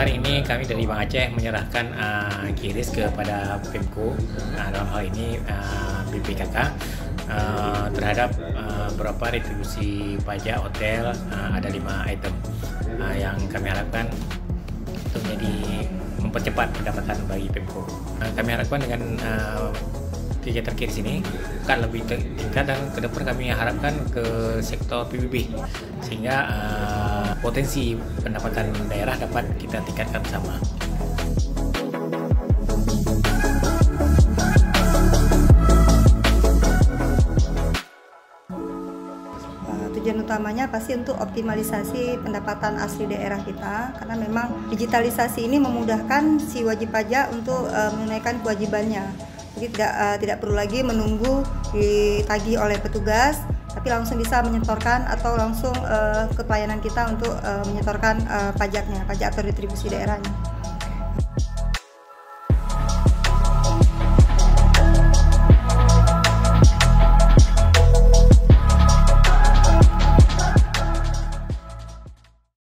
hari ini kami dari Bank Aceh menyerahkan QRIS kepada Pemko, dalam hal ini BPKK, terhadap beberapa retribusi pajak hotel. Ada 5 item yang kami harapkan untuk mempercepat pendapatan bagi Pemko. Kami harapkan dengan kegiatan QRIS ini akan lebih tingkat, dan ke depan kami harapkan ke sektor PBB, sehingga potensi pendapatan daerah dapat kita tingkatkan bersama. Tujuan utamanya pasti untuk optimalisasi pendapatan asli daerah kita, karena memang digitalisasi ini memudahkan si wajib pajak untuk menunaikan kewajibannya. Jadi tidak perlu lagi menunggu ditagih oleh petugas, tapi langsung bisa menyetorkan atau langsung ke pelayanan kita untuk menyetorkan pajaknya, pajak atau retribusi daerahnya.